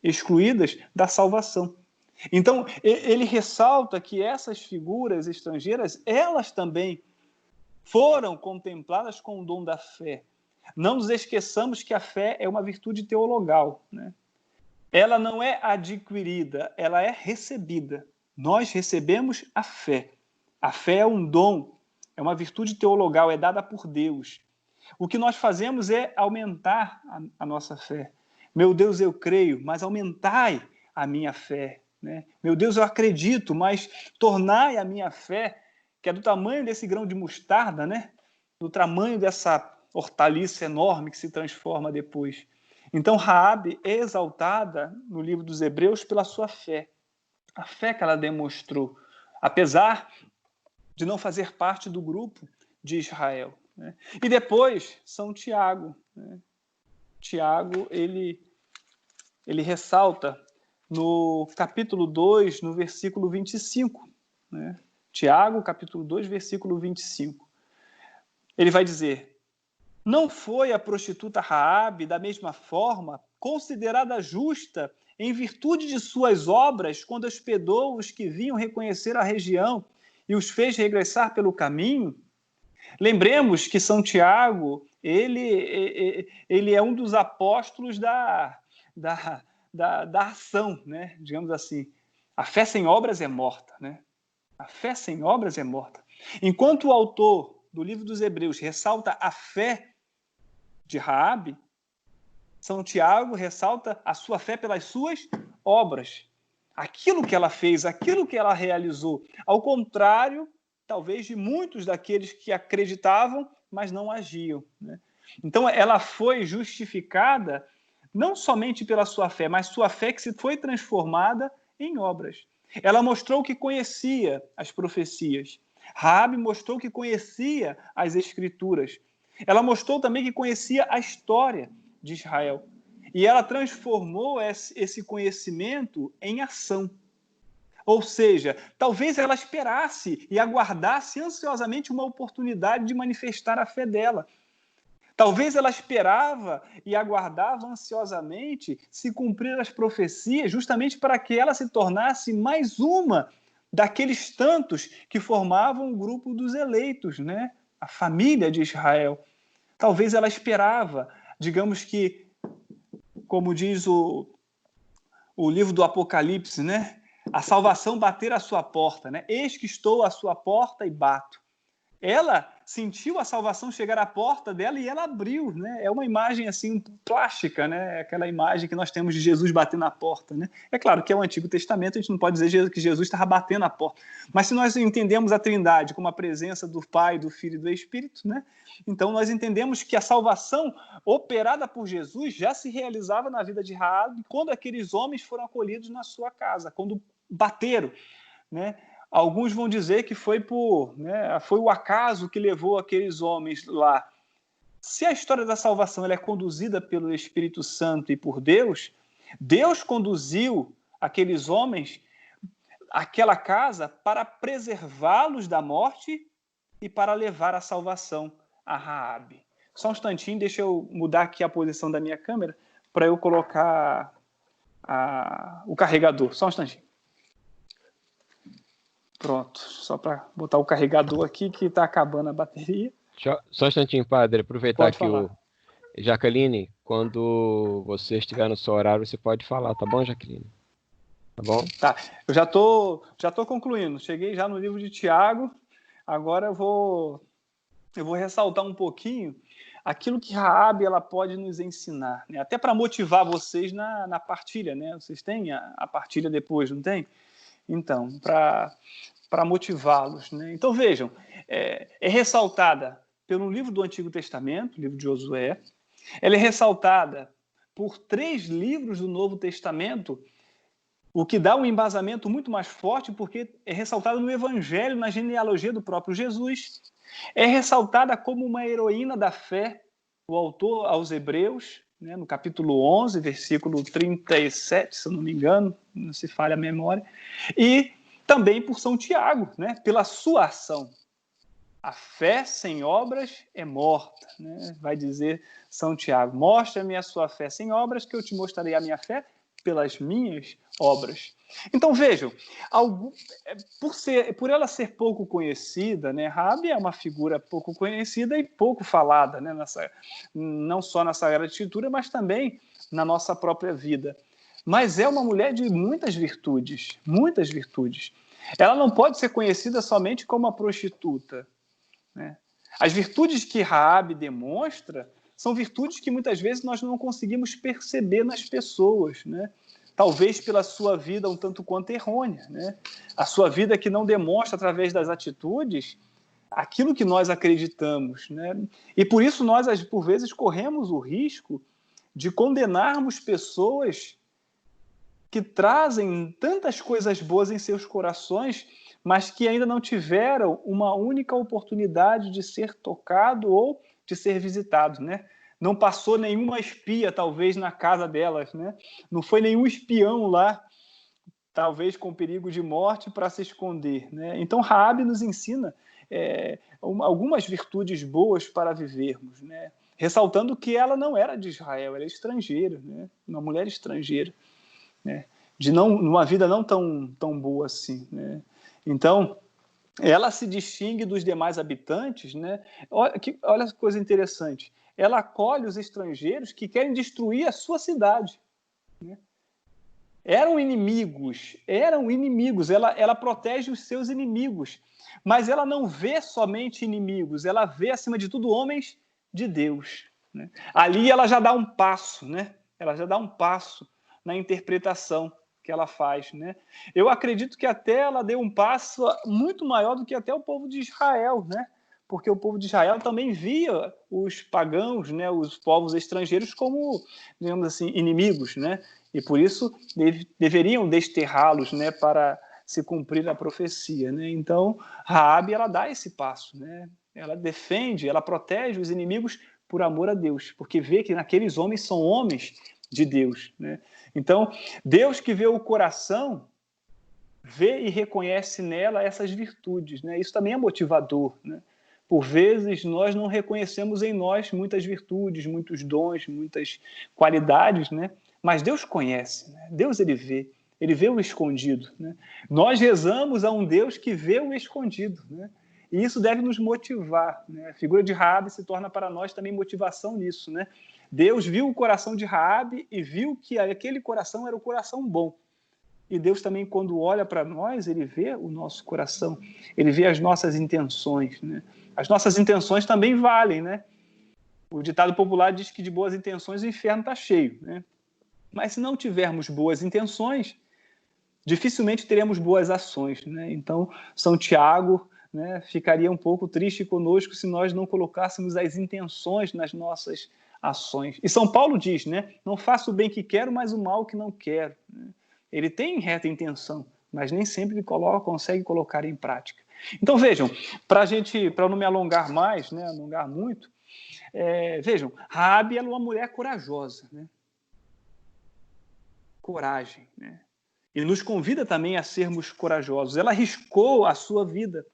excluídas da salvação. Então, ele ressalta que essas figuras estrangeiras, elas também foram contempladas com o dom da fé. Não nos esqueçamos que a fé é uma virtude teologal, né? Ela não é adquirida, ela é recebida. Nós recebemos a fé. A fé é um dom, é uma virtude teologal, é dada por Deus. O que nós fazemos é aumentar a nossa fé. Meu Deus, eu creio, mas aumentai a minha fé, né? Meu Deus, eu acredito, mas tornai a minha fé, que é do tamanho desse grão de mostarda, né? Do tamanho dessa hortaliça enorme que se transforma depois. Então, Raabe é exaltada no livro dos Hebreus pela sua fé. A fé que ela demonstrou, apesar de não fazer parte do grupo de Israel, né? E depois, São Tiago, né? Tiago, ele ressalta no capítulo 2, no versículo 25. Né? Tiago, capítulo 2, versículo 25. Ele vai dizer, não foi a prostituta Raabe, da mesma forma, considerada justa em virtude de suas obras, quando hospedou os que vinham reconhecer a região e os fez regressar pelo caminho? Lembremos que São Tiago, ele é um dos apóstolos da ação, né? Digamos assim. A fé sem obras é morta, né? A fé sem obras é morta. Enquanto o autor do livro dos Hebreus ressalta a fé de Raabe, São Tiago ressalta a sua fé pelas suas obras. Aquilo que ela fez, aquilo que ela realizou. Ao contrário, talvez, de muitos daqueles que acreditavam, mas não agiam, né? Então, ela foi justificada não somente pela sua fé, mas sua fé que se foi transformada em obras. Ela mostrou que conhecia as profecias. Raabe mostrou que conhecia as Escrituras. Ela mostrou também que conhecia a história de Israel. E ela transformou esse conhecimento em ação. Ou seja, talvez ela esperasse e aguardasse ansiosamente uma oportunidade de manifestar a fé dela. Talvez ela esperava e aguardava ansiosamente se cumprir as profecias, justamente para que ela se tornasse mais uma daqueles tantos que formavam o grupo dos eleitos, né? A família de Israel. Talvez ela esperava, digamos que, como diz o livro do Apocalipse, né? A salvação bater à sua porta, né? Eis que estou à sua porta e bato. Ela sentiu a salvação chegar à porta dela e ela abriu, né? É uma imagem assim plástica, né? Aquela imagem que nós temos de Jesus batendo na porta, né? É claro que é o Antigo Testamento, a gente não pode dizer que Jesus estava batendo na porta. Mas se nós entendemos a Trindade como a presença do Pai, do Filho e do Espírito, né? Então nós entendemos que a salvação operada por Jesus já se realizava na vida de Raabe quando aqueles homens foram acolhidos na sua casa, quando bateram, né? Alguns vão dizer que foi o acaso que levou aqueles homens lá. Se a história da salvação ela é conduzida pelo Espírito Santo e por Deus, Deus conduziu aqueles homens àquela casa para preservá-los da morte e para levar a salvação a Raabe. Só um instantinho, deixa eu mudar aqui a posição da minha câmera para eu colocar o carregador. Só um instantinho. Pronto, só para botar o carregador aqui que está acabando a bateria. Só um instantinho, padre, aproveitar Pode que falar. o Jaqueline, quando você estiver no seu horário, você pode falar, tá bom, Jaqueline? Tá bom? Tá, eu já tô concluindo, cheguei já no livro de Tiago, agora eu vou ressaltar um pouquinho aquilo que Raabe ela pode nos ensinar, né? Até para motivar vocês na partilha, né? Vocês têm a partilha depois, não tem? Então, para motivá-los, né? Então, vejam, é ressaltada pelo livro do Antigo Testamento, livro de Josué, ela é ressaltada por 3 livros do Novo Testamento, o que dá um embasamento muito mais forte, porque é ressaltada no Evangelho, na genealogia do próprio Jesus, é ressaltada como uma heroína da fé, o autor aos Hebreus, né, no capítulo 11, versículo 37, se eu não me engano, não se falha a memória, e também por São Tiago, né, pela sua ação. A fé sem obras é morta, né? Vai dizer São Tiago, mostra-me a sua fé sem obras, que eu te mostrarei a minha fé pelas minhas obras. Então vejam, por ela ser pouco conhecida, né, Raabe é uma figura pouco conhecida e pouco falada, né, não só na Sagrada Escritura, mas também na nossa própria vida. Mas é uma mulher de muitas virtudes, muitas virtudes. Ela não pode ser conhecida somente como uma prostituta, né? As virtudes que Raabe demonstra são virtudes que muitas vezes nós não conseguimos perceber nas pessoas, né? Talvez pela sua vida um tanto quanto errônea, né? A sua vida que não demonstra através das atitudes aquilo que nós acreditamos, né? E por isso nós, por vezes, corremos o risco de condenarmos pessoas que trazem tantas coisas boas em seus corações, mas que ainda não tiveram uma única oportunidade de ser tocado ou de ser visitado, né? Não passou nenhuma espia, talvez, na casa delas, né? Não foi nenhum espião lá, talvez com perigo de morte, para se esconder, né? Então, Raabe nos ensina algumas virtudes boas para vivermos, né? Ressaltando que ela não era de Israel, ela é estrangeira, né? Uma mulher estrangeira, né? Uma vida não tão boa assim, né? Então, ela se distingue dos demais habitantes, né? Olha que coisa interessante. Ela acolhe os estrangeiros que querem destruir a sua cidade, né? Eram inimigos. Ela protege os seus inimigos, mas ela não vê somente inimigos, ela vê, acima de tudo, homens de Deus, né? Ali ela já dá um passo, né? Ela já dá um passo na interpretação que ela faz, né? Eu acredito que até ela deu um passo muito maior do que até o povo de Israel, né? Porque o povo de Israel também via os pagãos, né, os povos estrangeiros como, digamos assim, inimigos, né? E por isso deveriam desterrá-los, né, para se cumprir a profecia, né? Então, Raabe ela dá esse passo, né? Ela defende, ela protege os inimigos por amor a Deus, porque vê que naqueles homens são homens de Deus, né? Então, Deus que vê o coração vê e reconhece nela essas virtudes, né? Isso também é motivador, né? Por vezes, nós não reconhecemos em nós muitas virtudes, muitos dons, muitas qualidades, né? Mas Deus conhece, né? Deus, ele vê o escondido, né? Nós rezamos a um Deus que vê o escondido, né? E isso deve nos motivar, né? A figura de Raabe se torna para nós também motivação nisso, né? Deus viu o coração de Raabe e viu que aquele coração era o coração bom. E Deus também, quando olha para nós, ele vê o nosso coração, ele vê as nossas intenções, né? As nossas intenções também valem, né? O ditado popular diz que de boas intenções o inferno está cheio, né? Mas se não tivermos boas intenções, dificilmente teremos boas ações, né? Então, São Tiago, né, ficaria um pouco triste conosco se nós não colocássemos as intenções nas nossas ações. E São Paulo diz, né? Não faço o bem que quero, mas o mal que não quero, né? Ele tem reta intenção, mas nem sempre ele consegue colocar em prática. Então, vejam, para não me alongar mais, né, alongar muito, vejam, Raabe era uma mulher corajosa, né? Coragem, né? E nos convida também a sermos corajosos. Ela arriscou a sua vida.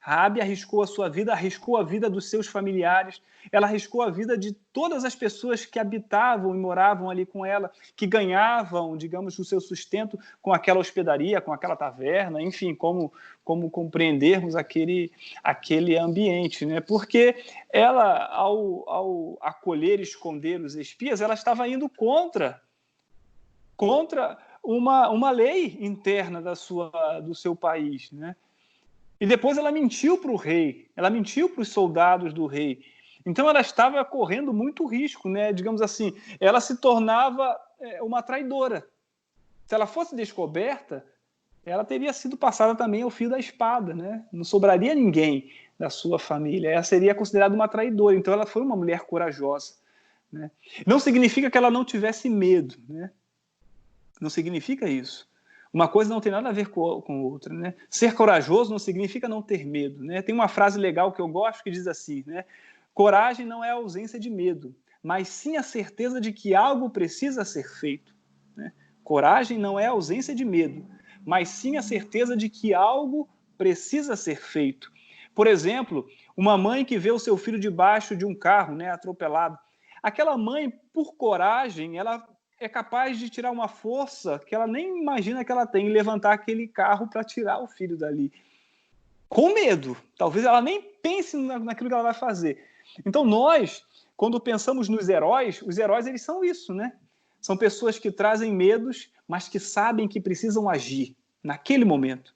Raabe arriscou a sua vida, arriscou a vida dos seus familiares, ela arriscou a vida de todas as pessoas que habitavam e moravam ali com ela, que ganhavam, digamos, o seu sustento com aquela hospedaria, com aquela taverna, enfim, como compreendermos aquele ambiente, né? Porque ela, ao acolher e esconder os espias, ela estava indo contra uma lei interna do seu país, né? E depois ela mentiu para o rei, ela mentiu para os soldados do rei. Então ela estava correndo muito risco, né? Digamos assim, ela se tornava uma traidora. Se ela fosse descoberta, ela teria sido passada também ao fio da espada, né? Não sobraria ninguém da sua família. Ela seria considerada uma traidora. Então ela foi uma mulher corajosa, né? Não significa que ela não tivesse medo, né? Não significa isso. Uma coisa não tem nada a ver com outra, né? Ser corajoso não significa não ter medo, né? Tem uma frase legal que eu gosto que diz assim, né? Coragem não é a ausência de medo, mas sim a certeza de que algo precisa ser feito, né? Coragem não é a ausência de medo, mas sim a certeza de que algo precisa ser feito. Por exemplo, uma mãe que vê o seu filho debaixo de um carro, né, atropelado. Aquela mãe, por coragem, ela é capaz de tirar uma força que ela nem imagina que ela tem e levantar aquele carro para tirar o filho dali. Com medo. Talvez ela nem pense naquilo que ela vai fazer. Então nós, quando pensamos nos heróis, os heróis eles são isso, né? São pessoas que trazem medos, mas que sabem que precisam agir naquele momento.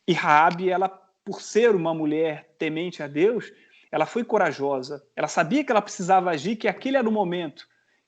E Raabe, ela, por ser uma mulher temente a Deus, ela foi corajosa. Ela sabia que ela precisava agir, que aquele era o momento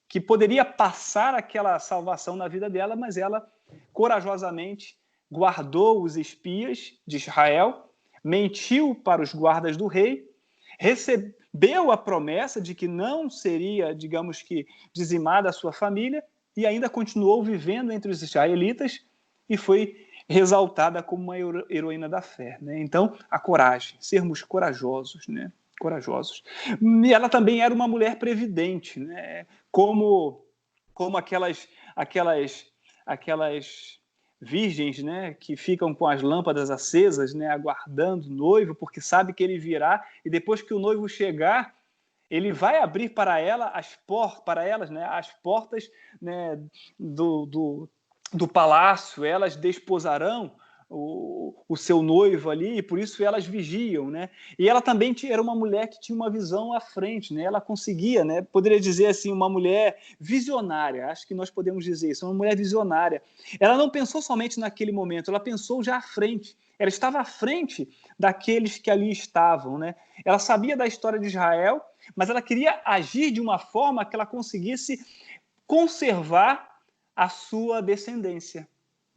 que poderia passar aquela salvação na vida dela, mas ela corajosamente guardou os espias de Israel, mentiu para os guardas do rei, recebeu a promessa de que não seria, digamos que, dizimada a sua família, e ainda continuou vivendo entre os israelitas e foi exaltada como uma heroína da fé, né? Então, a coragem, sermos corajosos, né? Corajosos. E ela também era uma mulher previdente, né? Como aquelas virgens, né, que ficam com as lâmpadas acesas, né, aguardando o noivo, porque sabe que ele virá, e depois que o noivo chegar, ele vai abrir para elas, né, as portas, né, do palácio, elas desposarão o seu noivo ali, e por isso elas vigiam, né? E ela também era uma mulher que tinha uma visão à frente, né? Ela conseguia, né? Poderia dizer assim, uma mulher visionária, acho que nós podemos dizer isso, uma mulher visionária. Ela não pensou somente naquele momento, ela pensou já à frente. Ela estava à frente daqueles que ali estavam, né? Ela sabia da história de Israel, mas ela queria agir de uma forma que ela conseguisse conservar a sua descendência.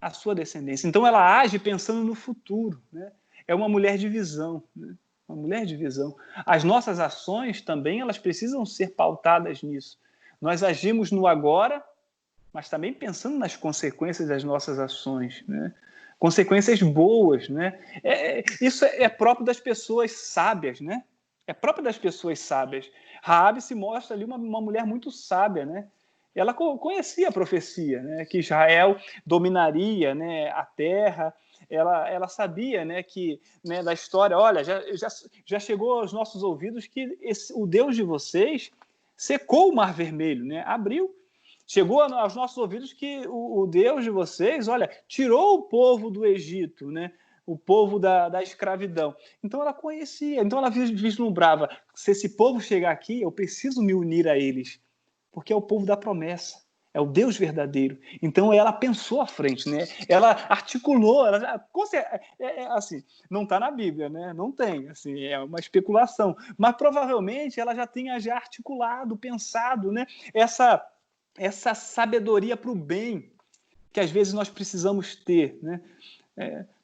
A sua descendência. Então ela age pensando no futuro, né? É uma mulher de visão, né? Uma mulher de visão. As nossas ações também elas precisam ser pautadas nisso. Nós agimos no agora, mas também pensando nas consequências das nossas ações, né? Consequências boas, né? Isso é próprio das pessoas sábias, né? É próprio das pessoas sábias. Raabe se mostra ali uma mulher muito sábia, né? Ela conhecia a profecia, né, que Israel dominaria, né, a terra, ela sabia, né, que, né, da história, olha, já chegou aos nossos ouvidos que o Deus de vocês secou o Mar Vermelho, né, abriu. Chegou aos nossos ouvidos que o Deus de vocês, olha, tirou o povo do Egito, né, o povo da escravidão. Então ela conhecia, então ela vislumbrava, se esse povo chegar aqui, eu preciso me unir a eles, porque é o povo da promessa. É o Deus verdadeiro. Então ela pensou à frente, né? Ela articulou, assim, não está na Bíblia, né? Não tem, assim, é uma especulação. Mas provavelmente ela já tenha articulado, pensado, né? Essa sabedoria para o bem que às vezes nós precisamos ter, né?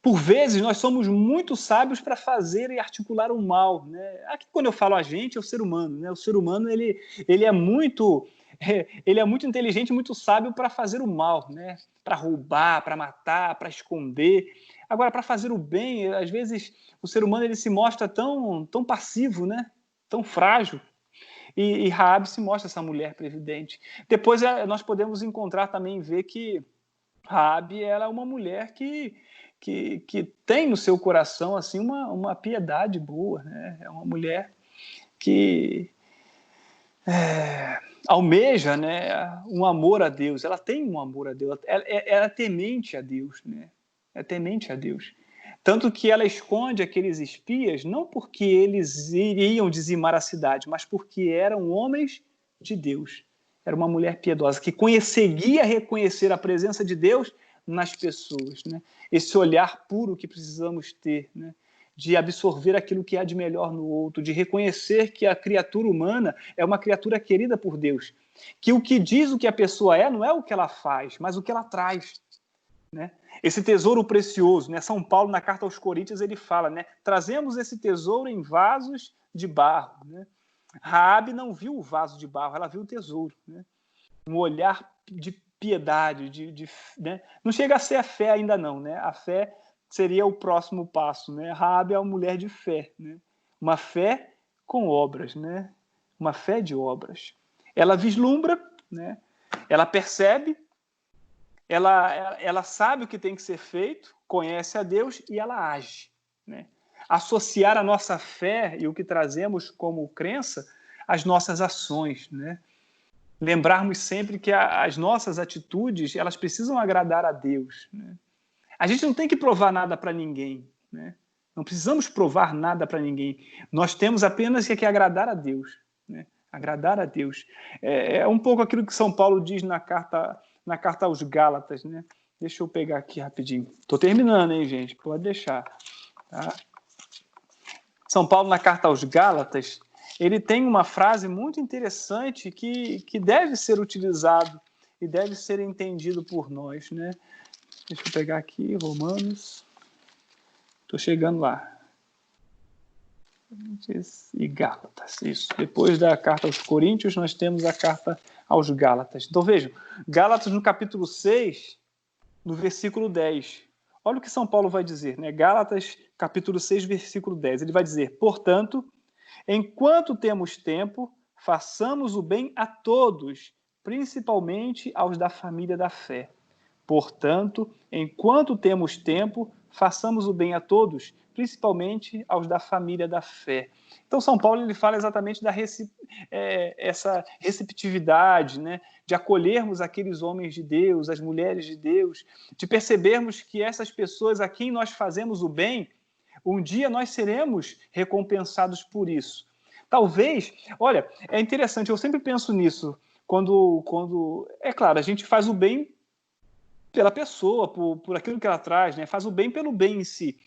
Por vezes nós somos muito sábios para fazer e articular o mal, né? Aqui quando eu falo a gente é o ser humano, né? O ser humano ele é muito inteligente, muito sábio para fazer o mal, né? Para roubar, para matar, para esconder. Agora, para fazer o bem, às vezes o ser humano ele se mostra tão passivo, né? Tão frágil. E Raabe se mostra essa mulher previdente. Depois nós podemos encontrar também, ver que Raabe ela é uma mulher que tem no seu coração assim uma piedade boa, né? É uma mulher que almeja, né, um amor a Deus. Ela tem um amor a Deus. Ela é temente a Deus, né? É temente a Deus. Tanto que ela esconde aqueles espias não porque eles iriam dizimar a cidade, mas porque eram homens de Deus. Era uma mulher piedosa que conseguia reconhecer a presença de Deus nas pessoas, né? Esse olhar puro que precisamos ter, né? De absorver aquilo que há de melhor no outro, de reconhecer que a criatura humana é uma criatura querida por Deus, que o que diz o que a pessoa é não é o que ela faz, mas o que ela traz, né? Esse tesouro precioso, né? São Paulo, na carta aos Coríntios, ele fala, né? Trazemos esse tesouro em vasos de barro, né? Raabe não viu o vaso de barro, ela viu o tesouro, né? Um olhar de piedade, né? Não chega a ser a fé ainda não, né? A fé seria o próximo passo, né? Raabe é uma mulher de fé, né? Uma fé com obras, né? Uma fé de obras. Ela vislumbra, né? Ela percebe, ela sabe o que tem que ser feito, conhece a Deus e ela age, né? Associar a nossa fé e o que trazemos como crença às nossas ações, né? Lembrarmos sempre que as nossas atitudes elas precisam agradar a Deus, né? A gente não tem que provar nada para ninguém, né? Não precisamos provar nada para ninguém. Nós temos apenas que agradar a Deus, né? Agradar a Deus. É um pouco aquilo que São Paulo diz na carta aos Gálatas, né? Deixa eu pegar aqui rapidinho. Estou terminando, hein, gente? Pode deixar. Tá? São Paulo, na carta aos Gálatas, ele tem uma frase muito interessante que deve ser utilizado e deve ser entendido por nós, né? Deixa eu pegar aqui, Romanos. Estou chegando lá. E Gálatas, isso. Depois da carta aos Coríntios, nós temos a carta aos Gálatas. Então vejam, Gálatas no capítulo 6, no versículo 10. Olha o que São Paulo vai dizer, né? Gálatas, capítulo 6, versículo 10. Ele vai dizer, portanto, enquanto temos tempo, façamos o bem a todos, principalmente aos da família da fé. Portanto, enquanto temos tempo, façamos o bem a todos, principalmente aos da família da fé. Então, São Paulo ele fala exatamente essa receptividade, né? De acolhermos aqueles homens de Deus, as mulheres de Deus, de percebermos que essas pessoas a quem nós fazemos o bem, um dia nós seremos recompensados por isso. Talvez, olha, é interessante, eu sempre penso nisso, quando é claro, a gente faz o bem pela pessoa, por aquilo que ela traz, né? Faz o bem pelo bem em si.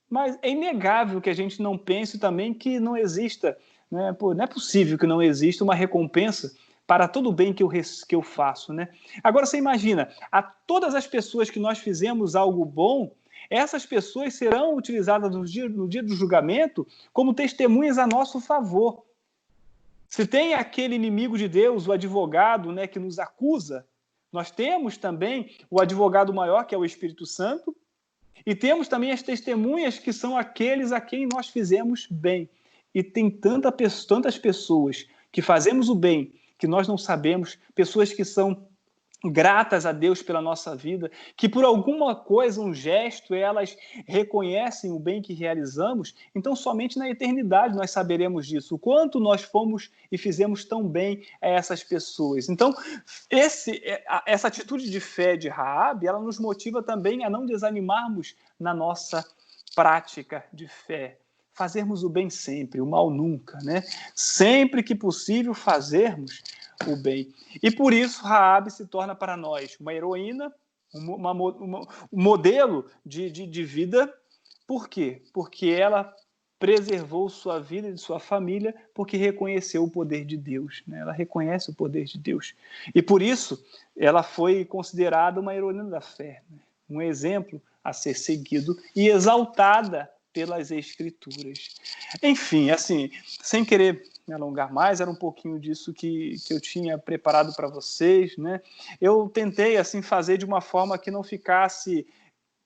Mas é inegável que a gente não pense também que não exista, né? Pô, não é possível que não exista uma recompensa para todo o bem que eu faço, né? Agora você imagina, a todas as pessoas que nós fizemos algo bom, essas pessoas serão utilizadas no dia do julgamento como testemunhas a nosso favor. Se tem aquele inimigo de Deus, o advogado, né, que nos acusa, nós temos também o advogado maior, que é o Espírito Santo, e temos também as testemunhas, que são aqueles a quem nós fizemos bem. E tem tantas pessoas que fazemos o bem, que nós não sabemos, pessoas que são gratas a Deus pela nossa vida, que por alguma coisa, um gesto, elas reconhecem o bem que realizamos, então somente na eternidade nós saberemos disso, o quanto nós fomos e fizemos tão bem a essas pessoas. Então, essa atitude de fé de Raabe, ela nos motiva também a não desanimarmos na nossa prática de fé. Fazermos o bem sempre, o mal nunca, né? Sempre que possível, fazermos o bem. E por isso Raabe se torna para nós uma heroína, um modelo de vida. Por quê? Porque ela preservou sua vida e de sua família, porque reconheceu o poder de Deus, né? Ela reconhece o poder de Deus. E por isso ela foi considerada uma heroína da fé, né? Um exemplo a ser seguido e exaltada pelas Escrituras. Enfim, assim, sem querer me alongar mais, era um pouquinho disso que eu tinha preparado para vocês, né? Eu tentei assim fazer de uma forma que não ficasse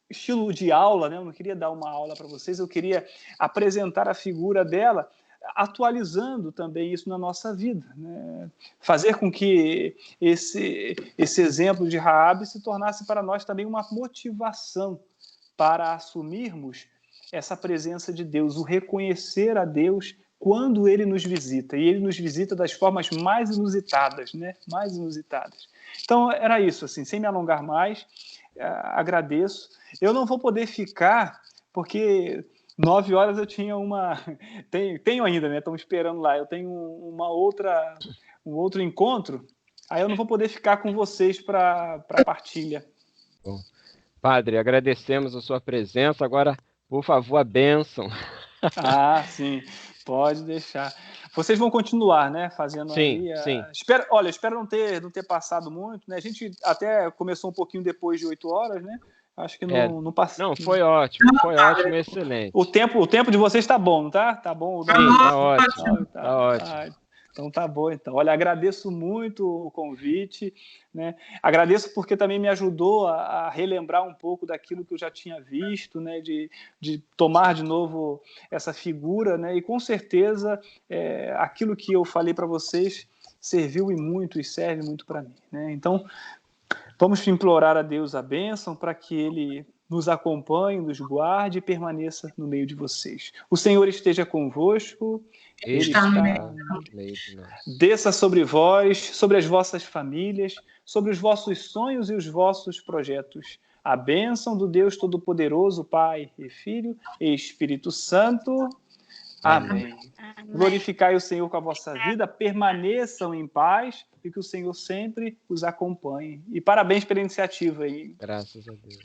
estilo de aula, né? Eu não queria dar uma aula para vocês, eu queria apresentar a figura dela, atualizando também isso na nossa vida, né? Fazer com que esse exemplo de Raabe se tornasse para nós também uma motivação para assumirmos essa presença de Deus, o reconhecer a Deus quando Ele nos visita. E Ele nos visita das formas mais inusitadas, né? Mais inusitadas. Então, era isso, assim, sem me alongar mais, agradeço. Eu não vou poder ficar, porque 9 horas eu tinha tenho ainda, né? Estão esperando lá. Eu tenho um outro encontro, aí eu não vou poder ficar com vocês para partilha. Bom, Padre, agradecemos a sua presença. Agora, por favor, a bênção. Ah, sim, pode deixar. Vocês vão continuar, né, fazendo Sim, aí. sim. Espero não ter passado muito, né? A gente até começou um pouquinho depois de 8 horas, né? Acho que não passou. Não, foi ótimo, excelente. O tempo de vocês está bom, não tá? Tá bom? Sim, tá ótimo. Tá ótimo. Então tá bom, então. Olha, agradeço muito o convite, né? Agradeço porque também me ajudou a relembrar um pouco daquilo que eu já tinha visto, né? De tomar de novo essa figura, né? E com certeza aquilo que eu falei para vocês serviu e muito e serve muito para mim, né? Então vamos implorar a Deus a bênção para que Ele nos acompanhe, nos guarde e permaneça no meio de vocês. O Senhor esteja convosco. Ele está no meio de nós. Desça sobre vós, sobre as vossas famílias, sobre os vossos sonhos e os vossos projetos. A bênção do Deus Todo-Poderoso, Pai e Filho e Espírito Santo. Amém. Glorificai o Senhor com a vossa vida, permaneçam em paz e que o Senhor sempre os acompanhe. E parabéns pela iniciativa aí. Graças a Deus.